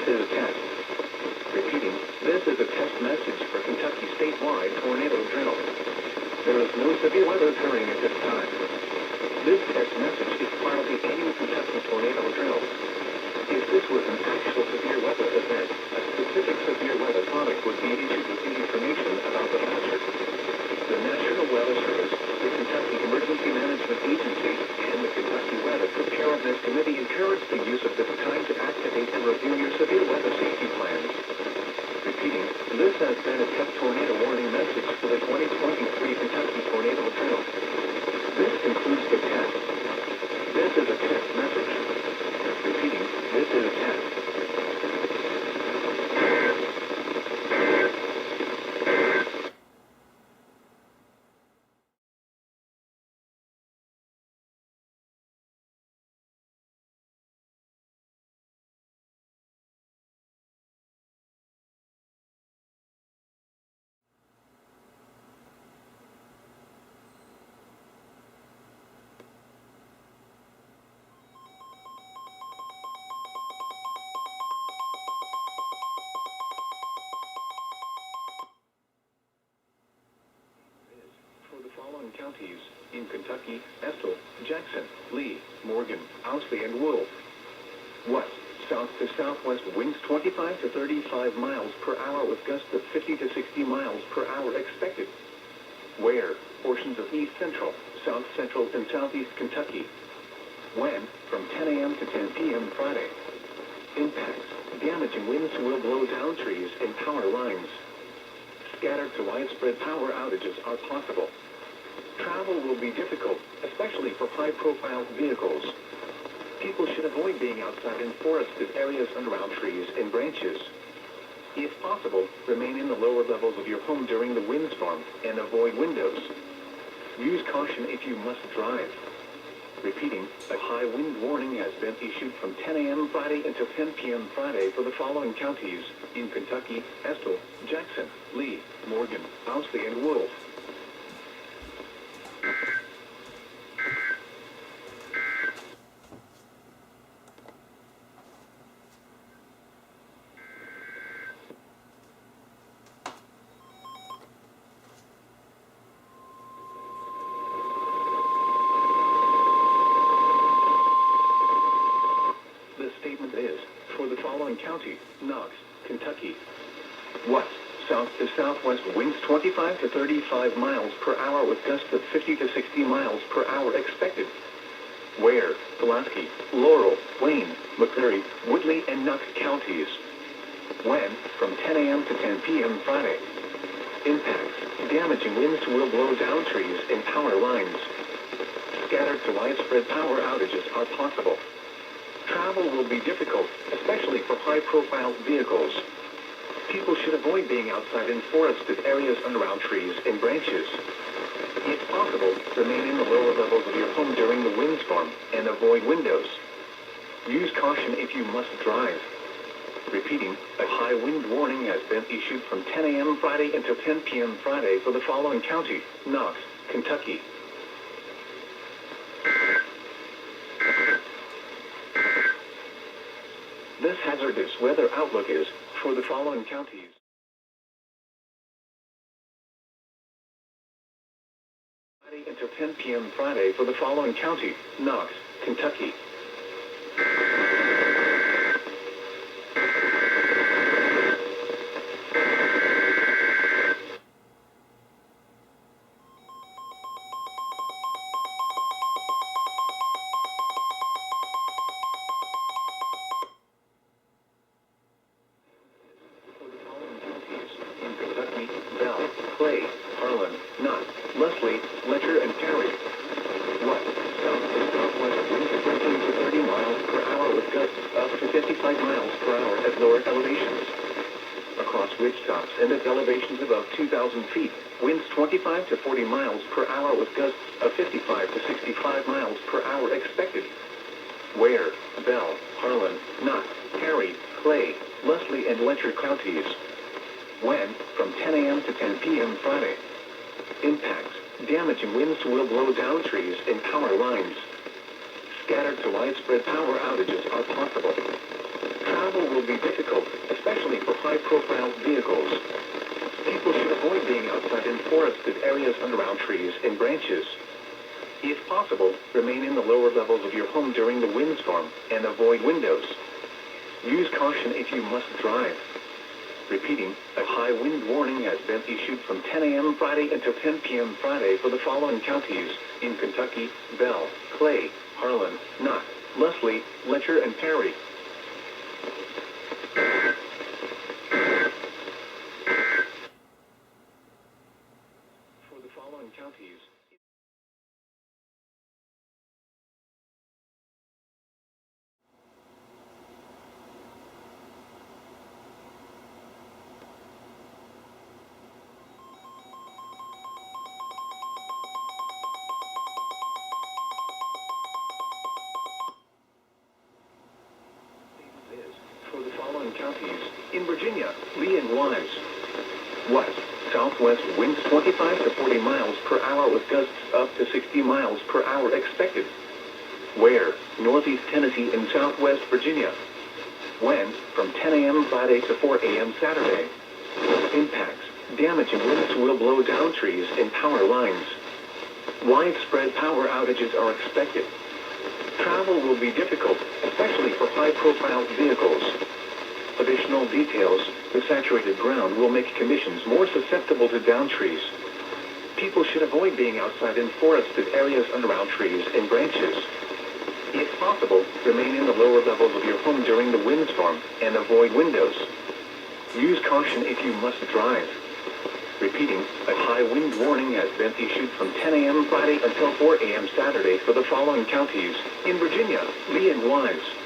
is a test. Repeating, this is a test message for Kentucky statewide tornado drill. There is no severe weather occurring at this time. This test message is part of the annual Kentucky tornado drill. If this was an actual severe weather event, a specific severe weather product would be issued with the information about the hazard. The National Weather Service, the Kentucky Emergency Management Agency, and the Kentucky Weather Preparedness Committee encourage the use of this time to activate and review your severe weather safety plans. Repeating, this has been a test tornado warning message for the 2023 Kentucky tornado drill. This concludes the test. This is a test message. Repeating, this is a test. Following counties in Kentucky: Estill, Jackson, Lee, Morgan, Owsley, and Wolf. West, south to southwest winds 25 to 35 miles per hour with gusts of 50 to 60 miles per hour expected. Where? Portions of east central, south central, and southeast Kentucky. When? From 10 a.m. to 10 p.m. Friday. Impacts: damaging winds will blow down trees and power lines. Scattered to widespread power outages are possible. Travel will be difficult, especially for high-profile vehicles. People should avoid being outside in forested areas and around trees and branches. If possible, remain in the lower levels of your home during the windstorm and avoid windows. Use caution if you must drive. Repeating, a high wind warning has been issued from 10 a.m. Friday until 10 p.m. Friday for the following counties in Kentucky: Estill, Jackson, Lee, Morgan, Owsley, and Wolf. The statement is, for the following county: Knox, Kentucky. West, south to southwest winds 25 to 35 miles per hour with gusts of 50 to 60 miles per hour expected. Where? Pulaski, Laurel, Wayne, McCleary, Woodley, and Knox counties. When? From 10 a.m. to 10 p.m. Friday. Impacts: damaging winds will blow down trees and power lines. Scattered to widespread power outages are possible. Travel will be difficult, especially for high-profile vehicles. People should avoid being outside in forested areas and around trees and branches. If possible, remain in the lower levels of your home during the windstorm and avoid windows. Use caution if you must drive. Repeating, a high wind warning has been issued from 10 a.m. Friday until 10 p.m. Friday for the following county: Knox, Kentucky. This hazardous weather outlook is for the following counties. Friday until 10 p.m. Friday for the following county: Knox, Kentucky. Leslie, Letcher, and Terry. West, south to southwest winds 15 to 30 miles per hour with gusts up to 55 miles per hour at lower elevations. Across ridgetops and at elevations above 2,000 feet, winds 25 to 40 miles per hour with gusts of 55 to 65 miles per hour expected. Where? Bell, Harlan, Knott, Perry, Clay, Leslie, and Letcher counties. When? From 10 a.m. to 10 p.m. Friday. Impacts: damaging winds will blow down trees and power lines. Scattered to widespread power outages are possible. Travel will be difficult, around trees and branches. If possible, remain in the lower levels of your home during the windstorm and avoid windows. Use caution if you must drive. Repeating, a high wind warning has been issued from 10 a.m. Friday until 10 p.m. Friday for the following counties in Kentucky: Bell, Clay, Harlan, Knott, Leslie, Letcher, and Perry. For the following counties. For the following counties in Virginia: Lee and Wise. West, southwest winds 25 to 40 miles per hour with gusts up to 60 miles per hour expected. Ware, northeast Tennessee and southwest Virginia. Wind from 10 a.m. Friday to 4 a.m. Saturday. Impacts: damaging winds will blow down trees and power lines. Widespread power outages are expected. Travel will be difficult, especially for high-profile vehicles. Additional details: the saturated ground will make conditions more susceptible to down trees. People should avoid being outside in forested areas and around trees and branches. If possible, remain in the lower levels of your home during the windstorm and avoid windows. Use caution if you must drive. Repeating, a high wind warning has been issued from 10 a.m. Friday until 4 a.m. Saturday for the following counties in Virginia: Lee and Wise.